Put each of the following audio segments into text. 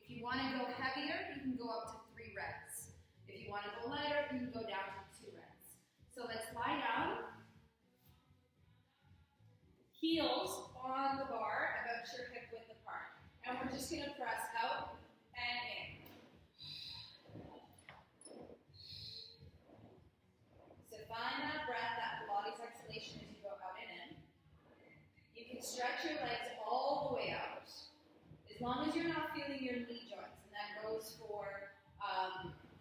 If you want to go heavier, you can go up to 3 reps. If you want to go lighter, you can go down to 2 reps. So let's lie down. Heels on the bar, about your hip width apart. And we're just going to press out and in. So find that breath, that Pilates exhalation as you go out and in. You can stretch your legs all the way out. As long as you're not feeling your knee joints, and that goes for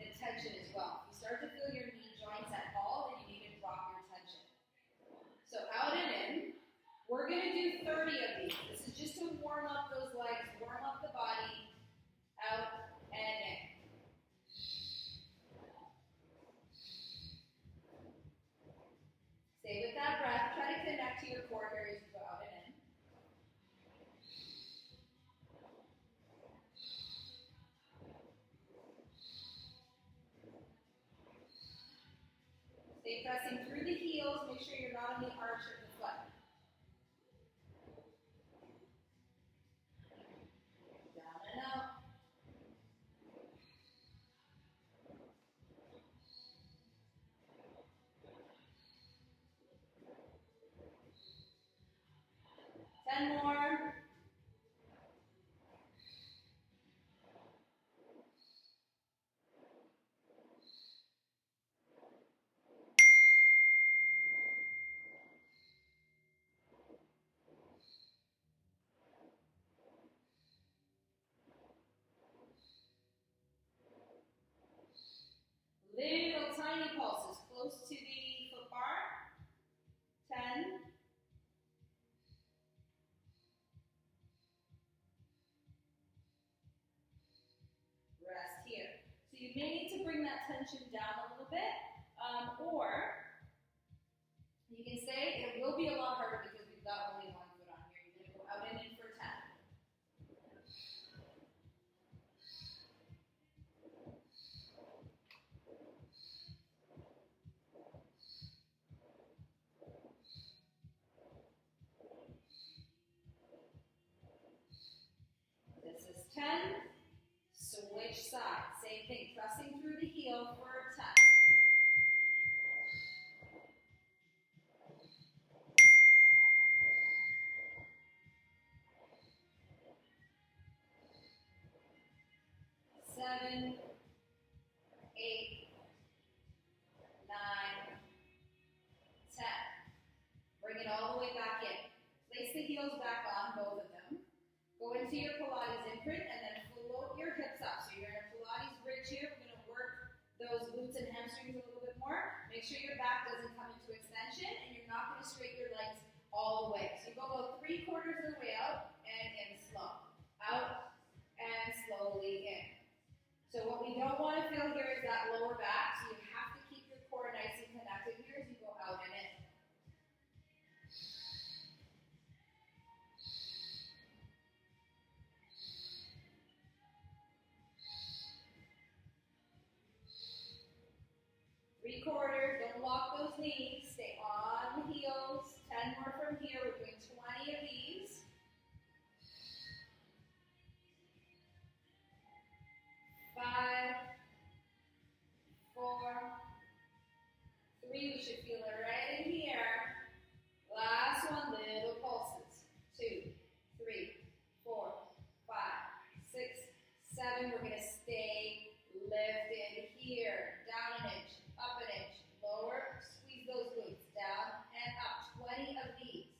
the tension as well. If you start to feel your knee joints at all, then you need to drop your tension. So out and in. We're going to do 30 of these. This is just to warm up those legs, warm up the body, out and in. Stay with that breath. Try to connect to your core here as you go out and in. Stay pressing through the heels. Make sure you're not on the arch of the foot. Down and out. Ten more. Little tiny pulses close to the foot bar. 10. Rest here. So you may need to bring that tension down a little bit, or you can say it will be a lot harder because we've got only one foot on here. You're going to go out and in for 10. This is 10. Switch sides. Same thing. Pressing through the heel for 10. Seven, 8, 9, 10. Bring it all the way back in. Place the heels back on, both of them. Go into your Pilates imprint and then float your hips up. So you're in a Pilates bridge here. We're going to work those glutes and hamstrings a little bit more. Make sure your back doesn't come into extension and you're not going to straighten your legs all the way. So you go about 3/4 of the way out and in slow. Out and slowly in. So what we don't want to feel here is that lower back. So you have to keep your core nice and connected here as you go out and in. Three-quarters, don't lock those knees. Stay on the heels. 10 more from here. We're doing 20 of these. 5, 4, 3. We should feel it right in here. Last one, little pulses. 2, 3, 4, 5, 6, 7. We're going to stay lifted here. Down an inch, up an inch, lower. Squeeze those glutes. Down and up. 20 of these.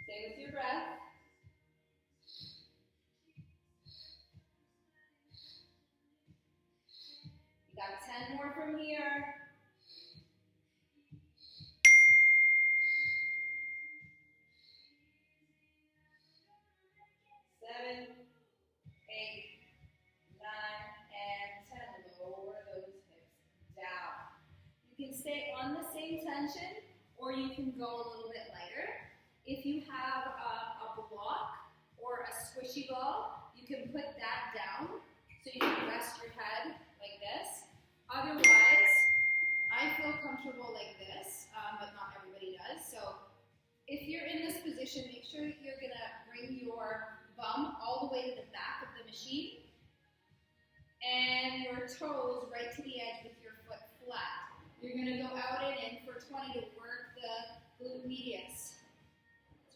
Stay with your breath. You got 10 more from here. 7, 8, 9, and 10. Lower those hips down. You can stay on the same tension, or you can go a little bit lighter. If you have a block or a squishy ball, you can put that down so you can rest your head like this. Otherwise, I feel comfortable like this, but not everybody does. So if you're in this position, make sure that you're going to bring your bum all your toes right to the edge with your foot flat. You're going to go out and in for 20 to work the glute medius.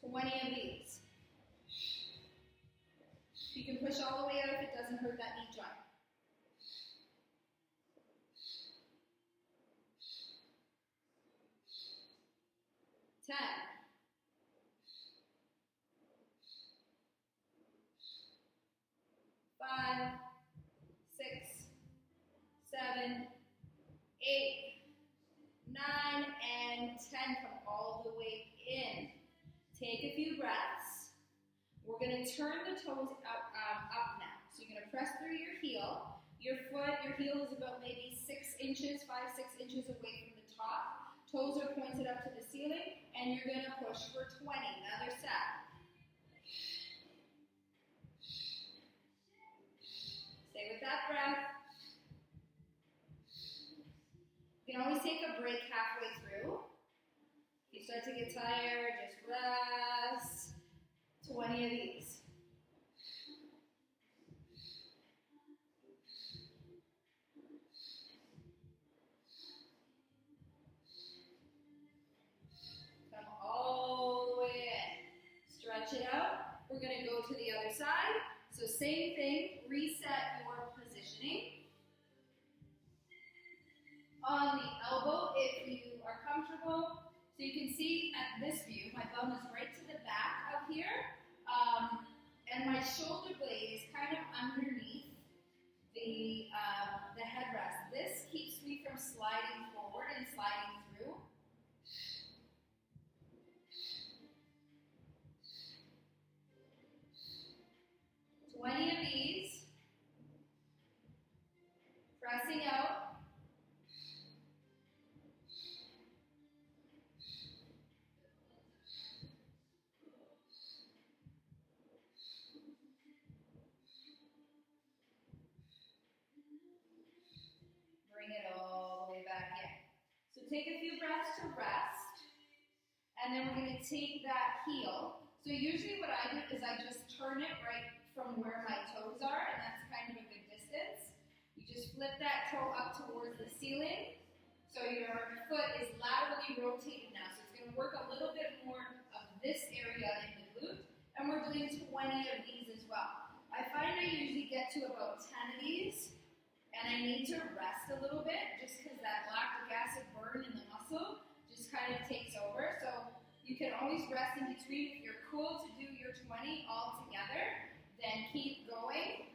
20 of these. You can push all the way out if it doesn't hurt that knee joint. 10. 5, 6, 7, 8, 9, and 10. Come all the way in. Take a few breaths. We're going to turn the toes up now. So you're going to press through your heel. Your heel is about maybe 6 inches, 5, 6 inches away from the top. Toes are pointed up to the ceiling, and you're going to push for 20. Another set. Stay with that breath. You can always take a break halfway through. If you start to get tired, just rest. 20 of these. Come all the way in. Stretch it out. We're going to go to the other side. So same thing, reset your positioning. On the elbow, if you are comfortable. So you can see at this view, my bum is right to the back of here, and my shoulder blade is kind of underneath the headrest. This keeps me from sliding forward and sliding through. Twenty of these. Pressing out. Bring it all the way back in. So take a few breaths to rest, and then we're going to take that heel. So usually what I do is I just turn it right from where my toes are, and that's kind of a good distance. You just flip that toe up towards the ceiling. So your foot is laterally rotated now. So it's going to work a little bit more of this area in the glute, and we're doing 20 of these as well. I find I usually get to about 10 of these, and I need to rest a little bit just because that lactic acid burn in the muscle just kind of takes over. So you can always rest in between. If you're cool to do your 20 all together, then keep going.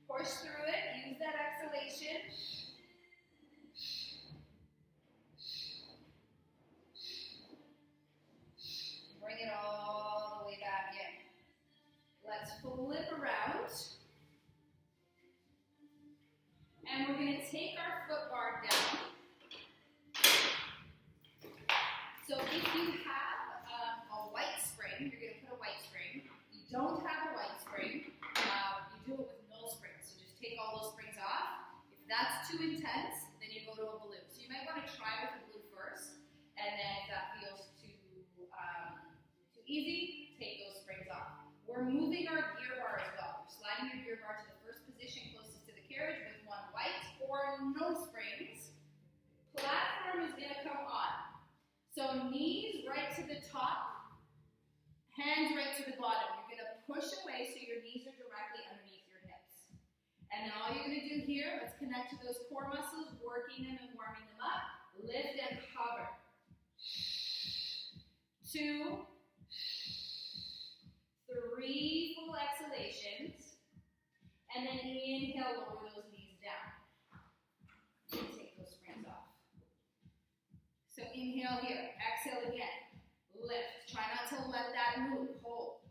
Push through it. Use that exhalation. Bring it all the way back in. Let's flip around. And we're going to take our foot bar down. So if you have a white spring, you're going to put a white spring. If you don't have a white spring, you do it with no springs. So just take all those springs off. If that's too intense, then you go to a balloon. So you might want to try with a balloon first, and then if that feels too easy, take those springs off. We're moving our gear bar as well. We're sliding your gear bar to the first position closest to the carriage with one white or no springs. Platform is going to come on. So knees right to the top, hands right to the bottom. You're going to push away so your knees are directly underneath your hips. And then all you're going to do here, let's connect to those core muscles, working them and warming them up. Lift and hover. 2, 3 full exhalations. And then inhale, lower those knees down. Take those springs off. So inhale here, exhale again. Lift. Try not to let that move. Hold.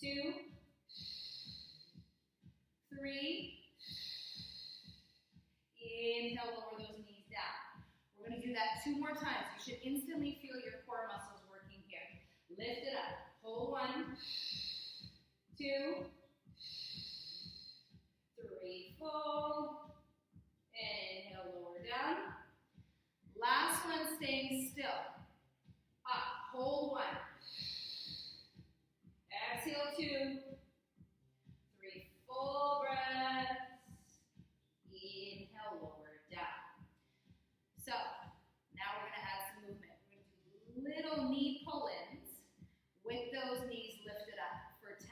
2, 3. Inhale, lower those knees down. We're going to do that 2 more times. You should instantly feel your core muscles working here. Lift it up. Hold 1, 2, 3, full. Inhale, lower down. Last one, staying still. Up, hold 1. Exhale 2, 3 full breaths. little knee pull-ins with those knees lifted up for 10.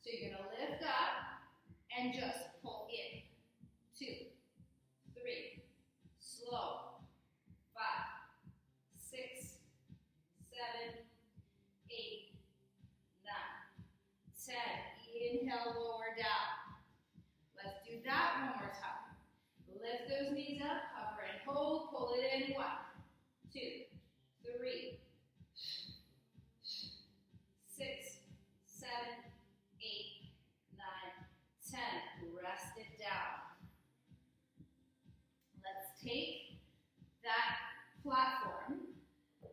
So you're going to lift up and just pull in. 2, 3, slow. 5, 6, 7, 8, 9, 10. Inhale, lower down. Let's do that one more time. Lift those knees up, hover and hold, pull it in. 1, 2, 3, 6, 7, 8, 9, 10. Rest it down. Let's take that platform.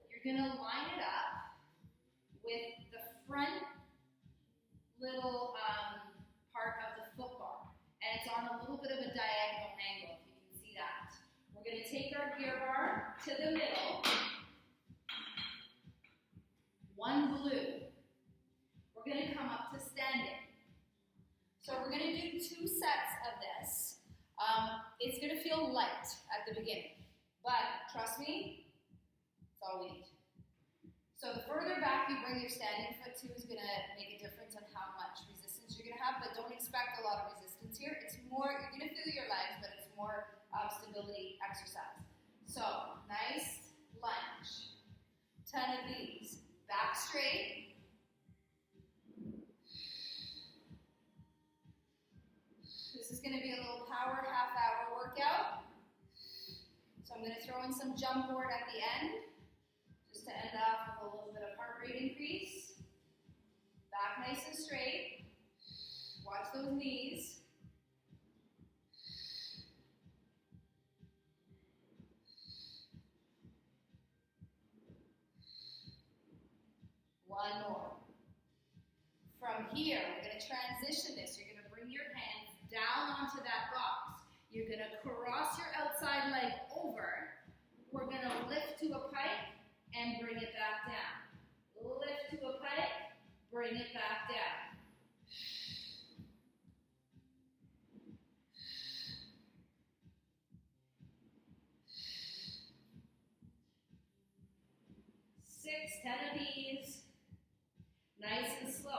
You're going to line it up with the front little part of the foot bar. And it's on a little bit of a diagonal angle, if you can see that. We're going to take our gear bar to the middle. One glute. We're going to come up to standing. So we're going to do 2 sets of this. It's going to feel light at the beginning, but trust me, it's all we need. So the further back you bring your standing foot to is going to make a difference on how much resistance you're going to have, but don't expect a lot of resistance here. It's more, you're going to feel your legs, but it's more stability exercise. So, nice lunge. 10 of these. Back straight. This is going to be a little power half-hour workout. So I'm going to throw in some jump board at the end, just to end off with a little bit of heart rate increase. Back nice and straight. Watch those knees. One more. From here, we're going to transition this. You're going to bring your hands down onto that box. You're going to cross your outside leg over. We're going to lift to a pike and bring it back down. Lift to a pike, bring it back down. Six, 10 of these. Nice and slow.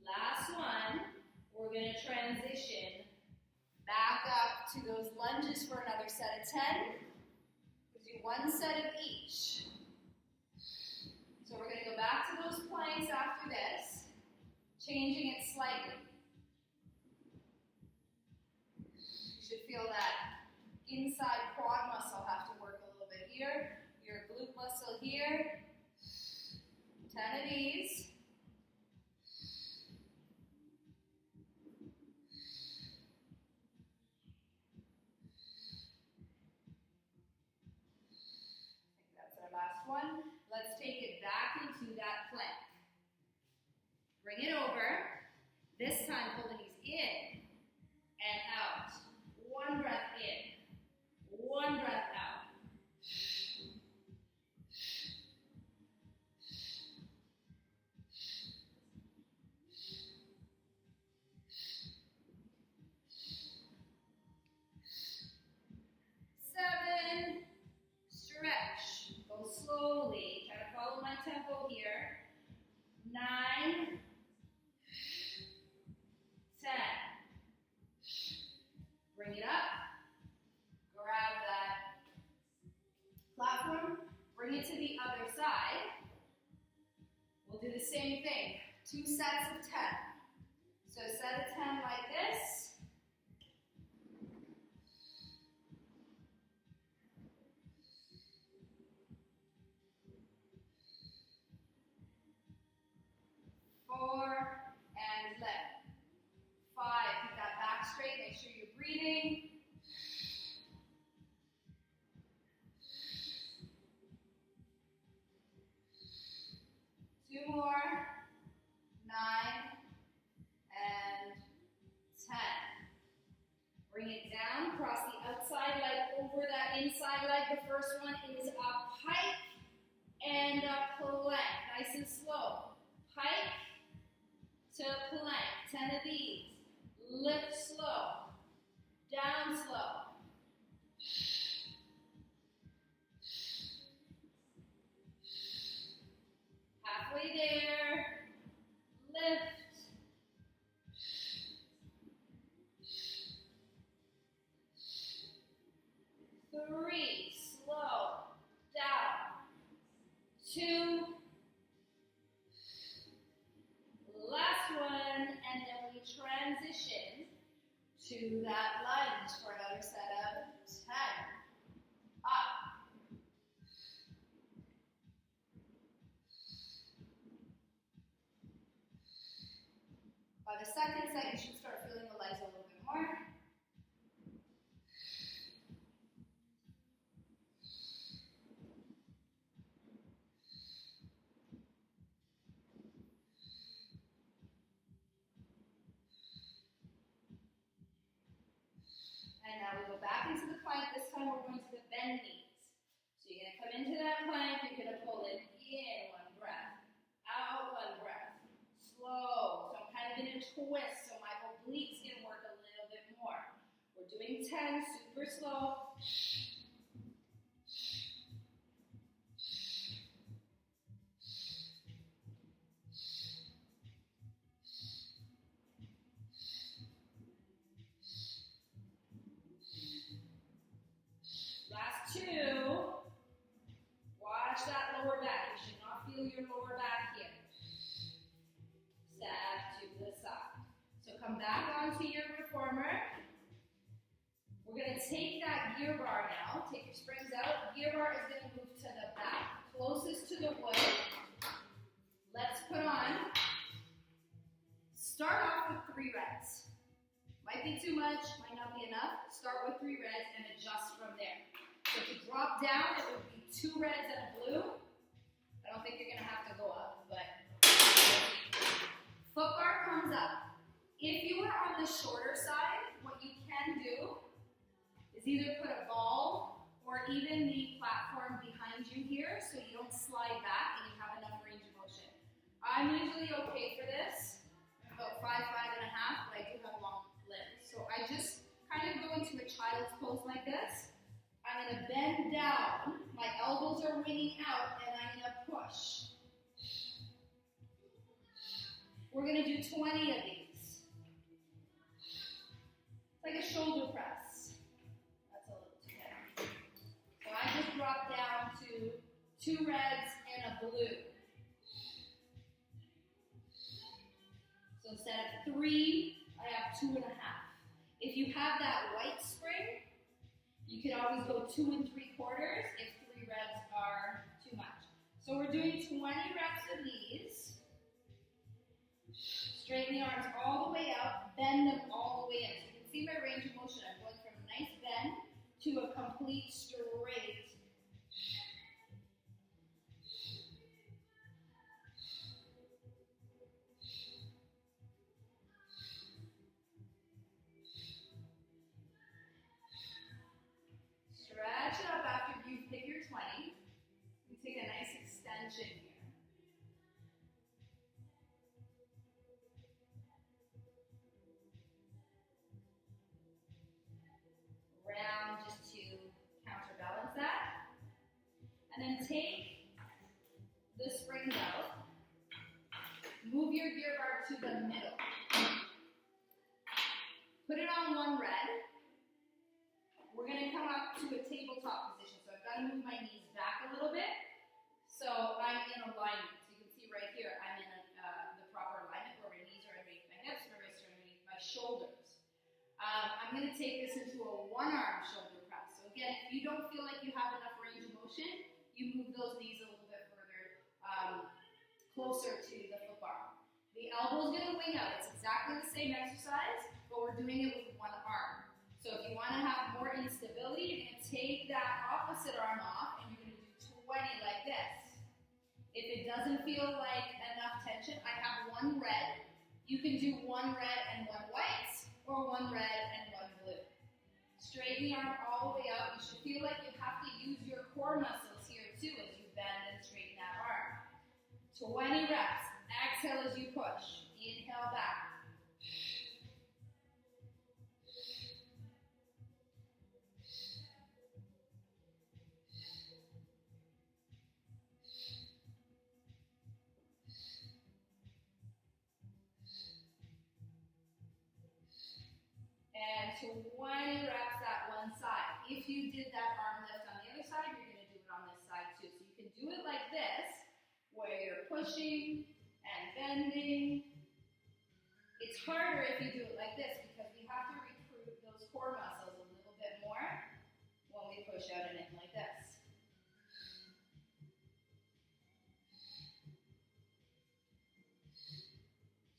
Last one, we're going to transition back up to those lunges for another set of 10. We'll do 1 set of each. So we're going to go back to those planks after this, changing it slightly. You should feel that inside quad muscle have to work a little bit here, your glute muscle here. 10 of these. One. Let's take it back into that plank. Bring it over. This time pull the knees in and out. 1 breath in. 1 breath out. Seven. Stretch. Go slowly. Try to follow my tempo here. 9, 10. Bring it up. Grab that platform. Bring it to the other side. We'll do the same thing. 2 sets of 10. So set of 10 like this. And let. 5, keep that back straight, make sure you're breathing. 2 more. 9 and 10. Bring it down, cross the outside leg over that inside leg. The first one is a pike and a plank, nice and slow. Pike to plank, 10 of these. Lift slow. Down slow. Halfway there. Lift. 3, slow, down. 2, last one, and then we transition to that lunge for another set of 10. Up. By the second set, you should start feeling the legs a little bit more. And now we go back into the plank. This time we're going to the bend knees. So you're going to come into that plank. You're going to pull it in, 1 breath. Out, 1 breath. Slow. So I'm kind of in a twist, so my obliques can work a little bit more. We're doing 10, super slow. Last 2. Watch that lower back. You should not feel your lower back here. Step to the side. So come back onto your reformer. We're going to take that gear bar now. Take your springs out. Gear bar is going to move to the back, closest to the wood. Let's put on. Start off with 3 reps. Might be too much, might not be enough. Start with 3 reds and adjust from there. So if you drop down, it would be 2 reds and a blue. I don't think you're going to have to go up, but foot bar comes up. If you are on the shorter side, what you can do is either put a ball or even the platform behind you here so you don't slide back and you have enough range of motion. I'm usually okay for this. I'm about 5, 5.5, but I do have long limbs. So I just kind of go into a child's pose like this. I'm going to bend down, my elbows are winging out, and I'm going to push. We're going to do 20 of these. It's like a shoulder press. That's a little too heavy. So I just dropped down to 2 reds and a blue. So instead of 3, I have 2.5. If you have that white spring, you can always go 2 3/4 if 3 reps are too much. So we're doing 20 reps of these. Straighten the arms all the way out, bend them all the way in. So you can see my range of motion. I'm going from a nice bend to a complete straight. Stretch it up after you hit your 20. You take a nice extension here. Round just to counterbalance that. And then take the springs out. Move your gear bar to the middle. Put it on 1 red. We're going to come up to a tabletop position. So I've got to move my knees back a little bit. So I'm in alignment. So you can see right here, I'm in the proper alignment where my knees are underneath my hips, my wrists are underneath my shoulders. I'm going to take this into a 1-arm shoulder press. So again, if you don't feel like you have enough range of motion, you move those knees a little bit further, closer to the foot bar. The elbow's going to wing out. It's exactly the same exercise, but we're doing it with 1 arm. So if you want to have more instability, you're going to take that opposite arm off and you're going to do 20 like this. If it doesn't feel like enough tension, I have 1 red. You can do 1 red and 1 white, or 1 red and 1 blue. Straighten the arm all the way out. You should feel like you have to use your core muscles here too as you bend and straighten that arm. 20 reps. Exhale as you push. Inhale back. do it like this, where you're pushing and bending, it's harder if you do it like this because we have to recruit those core muscles a little bit more when we push out and in like this.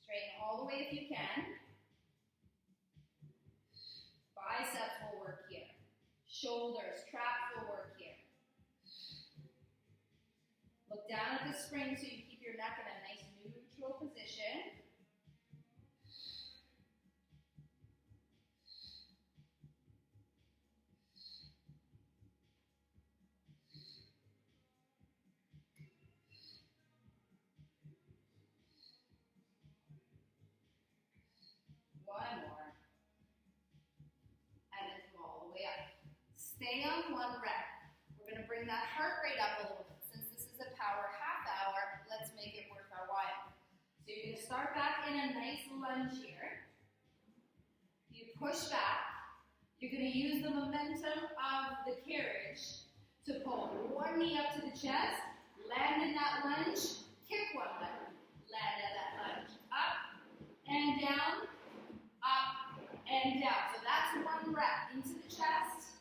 Straighten all the way if you can. Biceps will work here. Shoulders, traps will work here. Look down at the spring so you keep your neck in a nice neutral position. One more. And then come all the way up. Stay on one rep. We're going to bring that heart rate up a little bit. Since this is a power half hour, let's make it worth our while. So you're going to start back in a nice lunge here. You push back. You're going to use the momentum of the carriage to pull one knee up to the chest, land in that lunge, kick one leg, land at that lunge. Up and down, up and down. So that's one rep into the chest.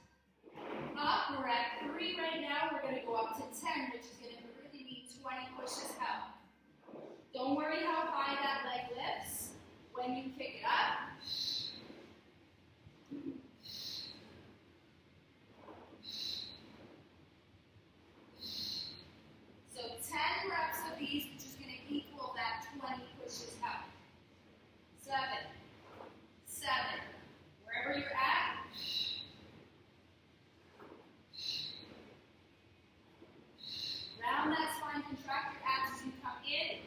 Up, we're at 3 right now. We're going to go up to 10, which is going to really mean 20 pushes out. Don't worry how high that leg lifts when you kick it up. So 10 reps of these, which is going to equal that 20 pushes out. 7, 7, wherever you're at. Round that spine, contract your abs as you come in.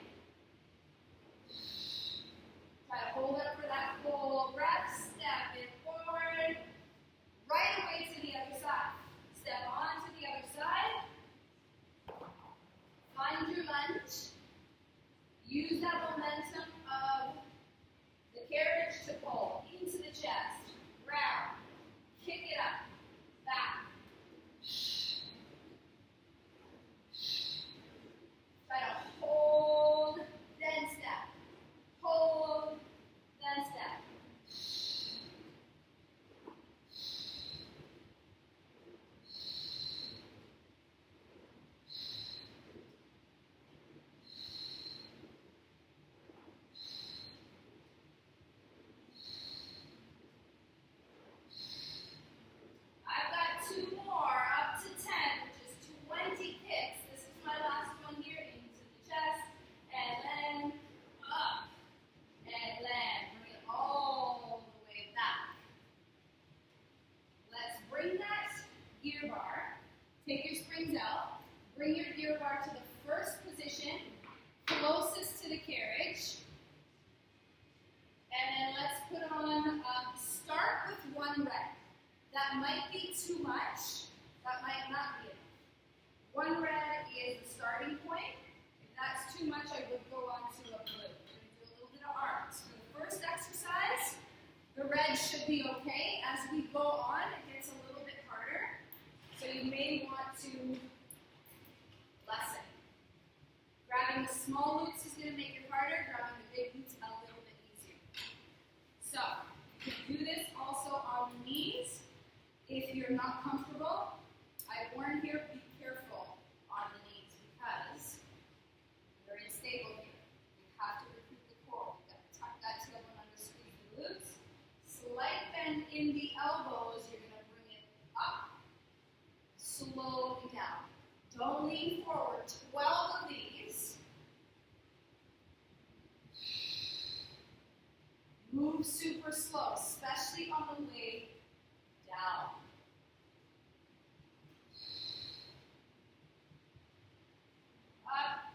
Try to hold up for that full breath. Step it forward. Right away to the other side. Step on to the other side. Find your lunge. Use that momentum of the carriage to pull into the chest. Round. Kick it up. Back. Try to hold, then step. Hold, then step. I've got 2 more, up to 10, which is 20 kicks. This is my last one here, into the chest, and then up, and land. Bring it all the way back. Let's bring that gear bar, take your springs out, bring your gear bar to the first position, closest to the carriage, and then let's put on, start with 1 rep. That might be too much, that might not be enough. 1 rep is the starting point. If that's too much, I would go on to a glute. We're going to do a little bit of arms. For the first exercise, the red should be okay. As we go on, it gets a little bit harder. So you may want to lessen. Grabbing the small glutes is going to make it harder. Grabbing the big glutes a little bit easier. So, you can do this also on the knees. If you're not comfortable, I warn here, be careful on the knees because you're unstable here. You have to recruit the core. You've got to tuck that tailbone under, squeeze the glutes. Slight bend in the elbows. You're going to bring it up, slowly down. Don't lean forward. 12 of these. Move super slow, especially on the way down. Up.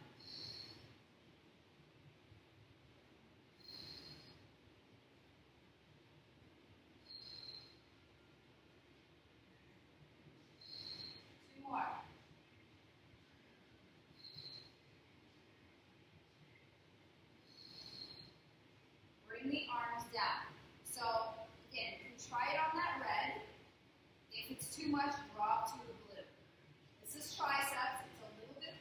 Two more. Bring the arms down. So, again, you can try it on that red. If it's too much, drop to the glute. This is triceps. It's a little bit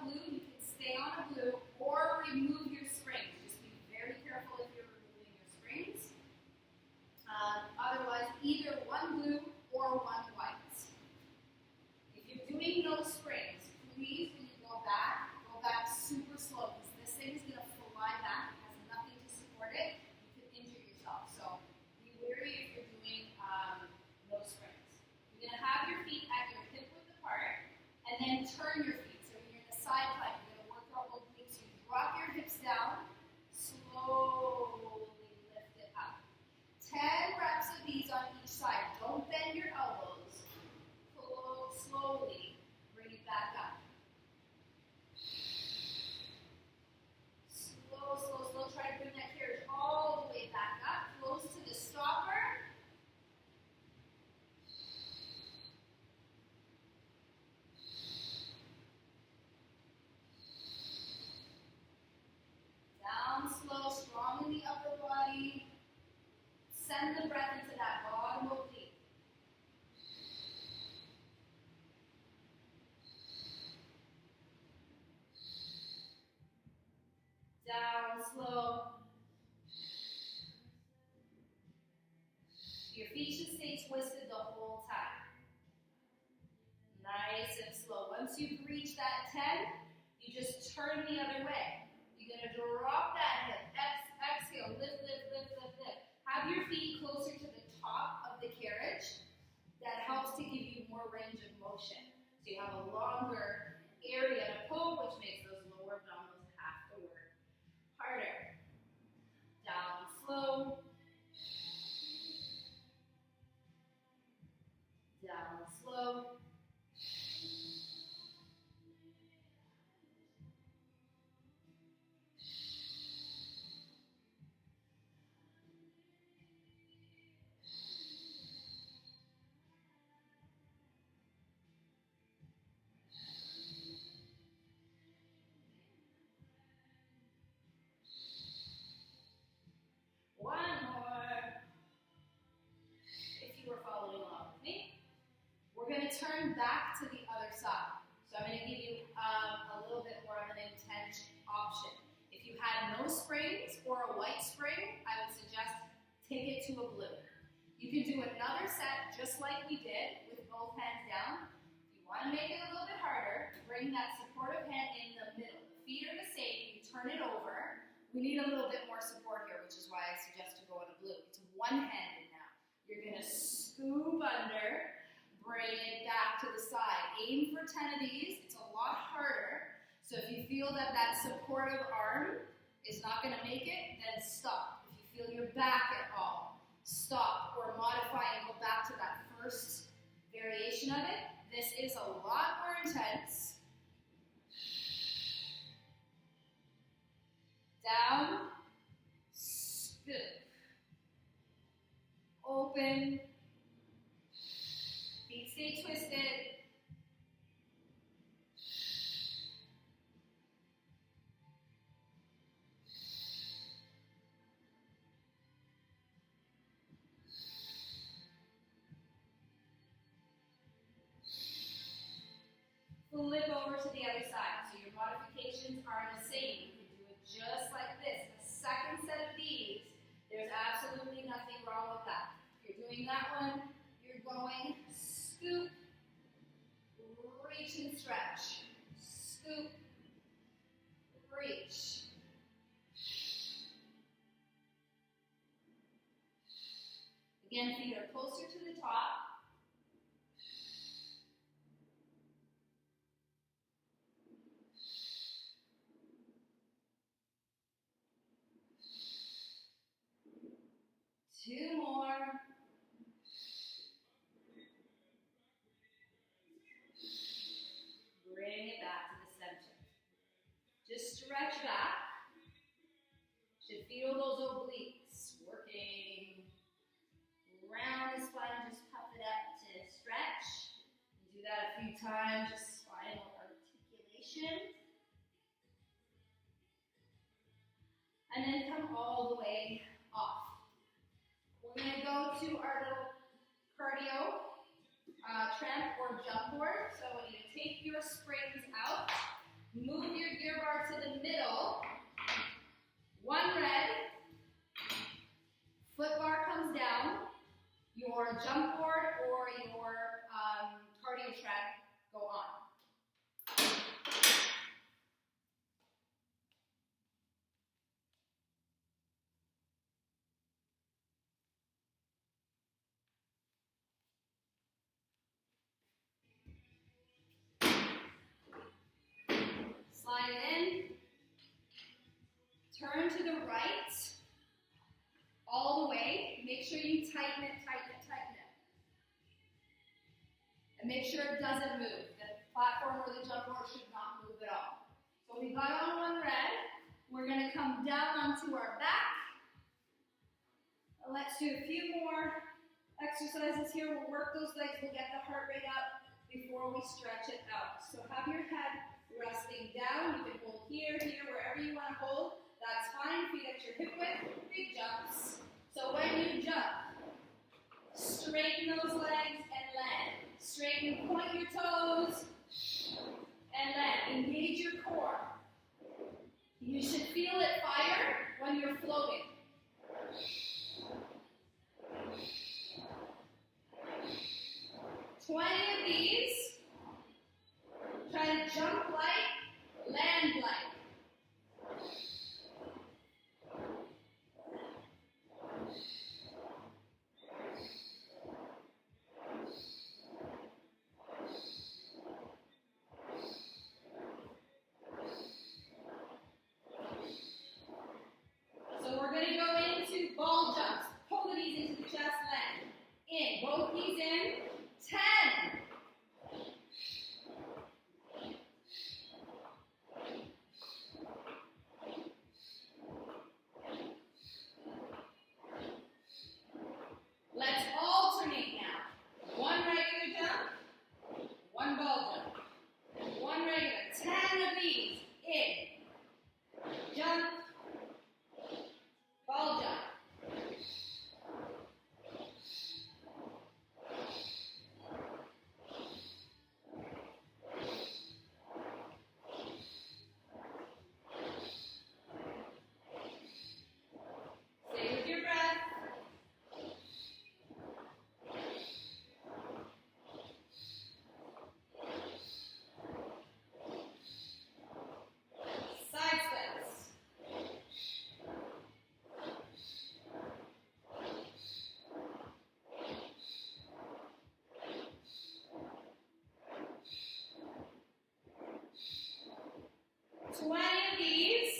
glute, you can stay on a glute or remove your springs. Just be very careful if you're removing your springs. Otherwise, either one glute or one white. If you're doing no springs, please, when you go back super slow because this thing is going to fly back. It has nothing to support it. You could injure yourself. So be wary if you're doing no springs. You're going to have your feet at your hip width apart and then turn your feet. So when you're in a side plank, you're going to work out obliques. You drop your hips down, slowly lift it up. 10 reps of these on each side. Don't bend your elbows. Slowly bring it back up. Slow. Try to bring that carriage all the way back up, close to the stopper. Down slow, strong in the upper body. Send the breath into that bottom oblique. Down slow. Your feet should stay twisted the whole time. Nice and slow. Once you've reached that 10, you just turn the other way. You're going to drop that hip. Exhale. Lift. Have your feet closer to the top of the carriage. That helps to give you more range of motion. So you have a longer area to pull, which makes those lower abdominals have to work harder. Down slow. Down slow. One more. If you were following along with me, we're going to turn back to the other side. So I'm going to give you a little bit more of an intense option. If you had no springs or a white spring, I would suggest take it to a blue. You can do another set just like we did with both hands down. If you want to make it a little bit harder, bring that supportive hand in the middle. The feet are the same. You turn it over. We need a little bit more support here, which is why I suggest to go in a blue. It's one-handed now. You're going to scoop under, bring it back to the side. Aim for 10 of these. It's a lot harder. So if you feel that supportive arm is not going to make it, then stop. If you feel your back at all, stop or modify and go back to that first variation of it. This is a lot more intense. Down, scoop, open, feet stay twisted. Flip over to the other side. So your modifications are the same. You can do it just like this. The second set of these, there's absolutely nothing wrong with that. If you're doing that one, you're going scoop, reach and stretch. Scoop, reach. Again, feet are closer to the top. Two more. Bring it back to the center. Just stretch back. Should feel those obliques working. Round the spine, just puff it up to stretch. You do that a few times, just spinal articulation. And then come all the way off. We're going to go to our little cardio tramp or jump board. So when you take your springs out, Move your gear bar to the middle. One red. Foot bar comes down. Your jump board or your cardio track go on. Slide it in. Turn to the right. All the way. Make sure you tighten it, tighten it, tighten it. And make sure it doesn't move. The platform or the jump board should not move at all. So we got on one red. We're going to come down onto our back. And let's do a few more exercises here. We'll work those legs. We'll get the heart rate up before we stretch it out. So have your head resting down. You can hold here, here, wherever you want to hold. That's fine. Feet at your hip width. Big jumps. So when you jump, straighten those legs and land. Straighten, point your toes and land. Engage your core. You should feel it fire when you're floating. Of these. Try to jump light, land light. So we're going to go into ball jumps. Pull the knees into the chest, land. In, both knees in. 10. Let's alternate now. One regular jump, one ball jump. One regular. 10 of these. In. Jump. Ball jump. Stay with your breath. Side splits. Of these.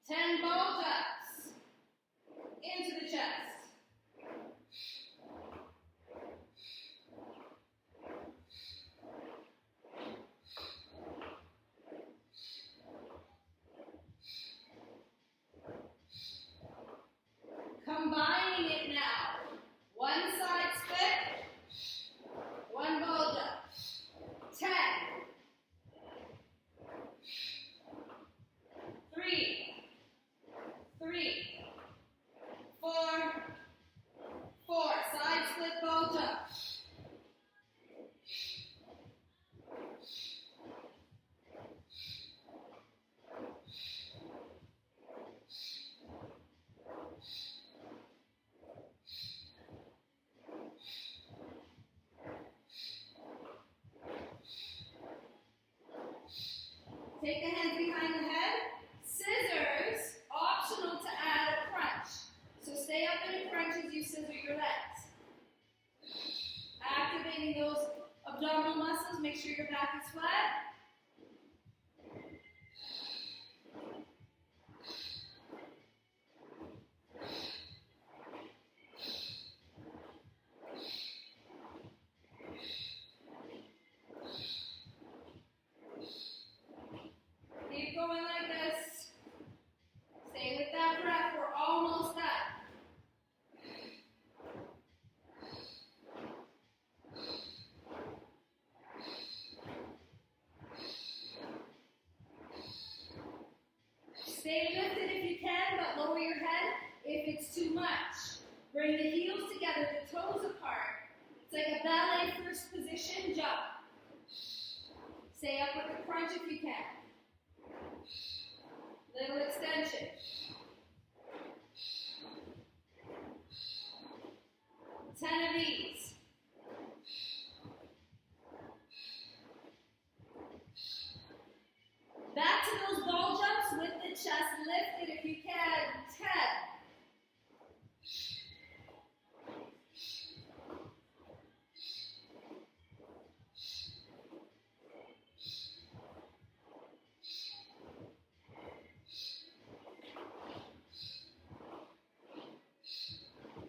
Ten ball jumps into the chest. Combining it now. One side split, one ball jump. 10. 3, 4, 4. Side split ball jump. Take the hands behind the head. Scissors, optional to add a crunch. So stay up in a crunch as you scissor your legs. Activating those abdominal muscles. Make sure your back is flat. Keep going like this. Stay with that breath. We're almost done. Stay lifted if you can, but lower your head if it's too much. Bring the heels together, the toes apart. It's like a ballet first position, jump. Stay up with the crunch if you can. Little extension. 10 of these. Back to those ball jumps with the chest lifted if you can. 10.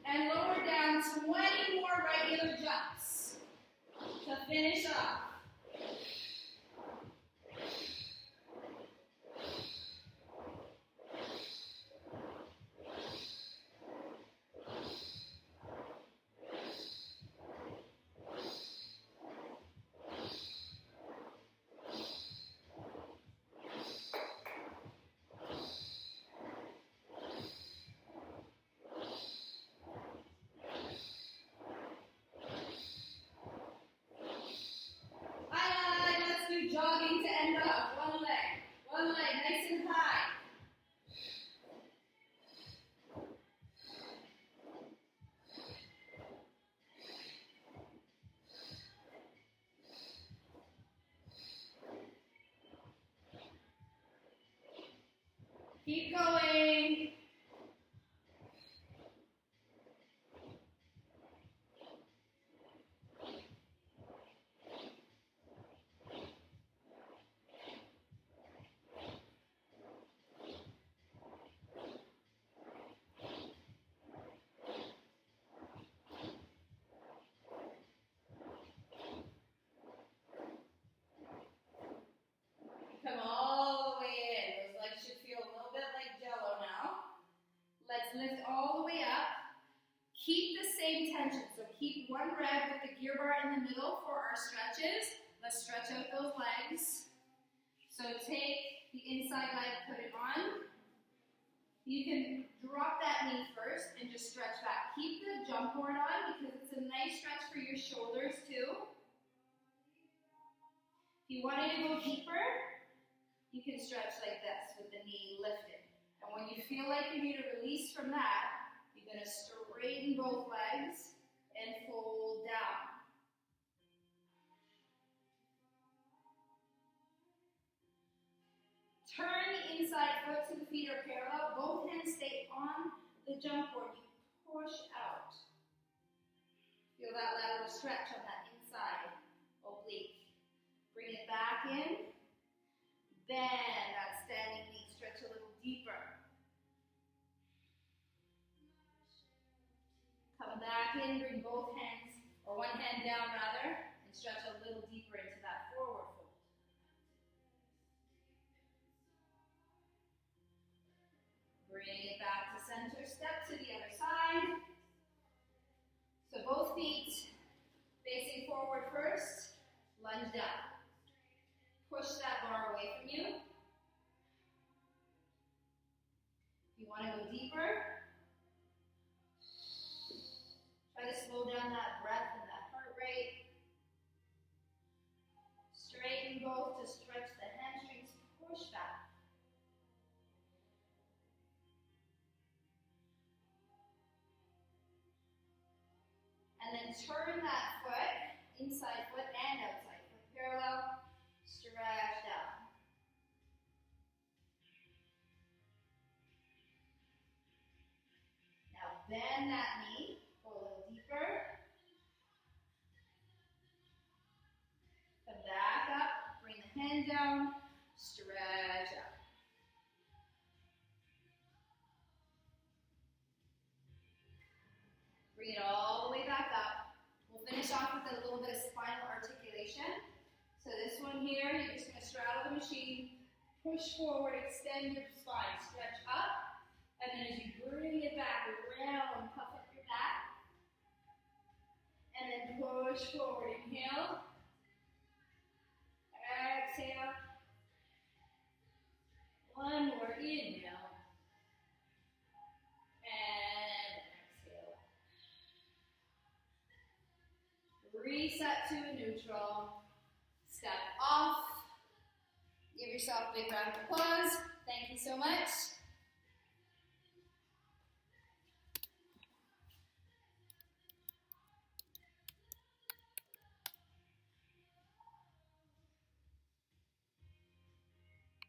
And lower down 20 more regular jumps to finish off. Jogging to end up. One leg, nice and high. Keep going. Come all the way in. Those legs should feel a little bit like jello now. Let's lift all the way up. Keep the same tension. So keep one rep with the gear bar in the middle for our stretches. Let's stretch out those legs. So take the inside leg, put it on. You can drop that knee first and just stretch back. Keep the jump board on because it's a nice stretch for your shoulders too. If you wanted to go deeper, you can stretch like this with the knee lifted. And when you feel like you need a release from that, you're going to straighten both legs and fold down. Turn the inside foot so the feet are parallel. Both hands stay on the jump board. You push out. Feel that lateral stretch on that inside oblique. Bring it back in. Bend that standing knee, stretch a little deeper. Come back in, bring both hands, or one hand down rather, and stretch a little deeper into that forward fold. Bring it back to center, step to the other side. So both feet facing forward first, lunge down. Push that bar away from you. If you want to go deeper, try to slow down that breath and that heart rate. Straighten both to stretch the hamstrings, push back. And then turn that foot, inside foot and outside foot parallel. Stretch down. Now bend that knee, go a little deeper. Come back up, bring the hand down, stretch up. Bring it all the way back up. We'll finish off with a little bit of spinal articulation. So this one here, you're just going to straddle the machine, push forward, extend your spine, stretch up, and then as you bring it back, round, puff up your back, and then push forward. Inhale, exhale, one more, inhale, step to a neutral, step off. Give yourself a big round of applause. Thank you so much.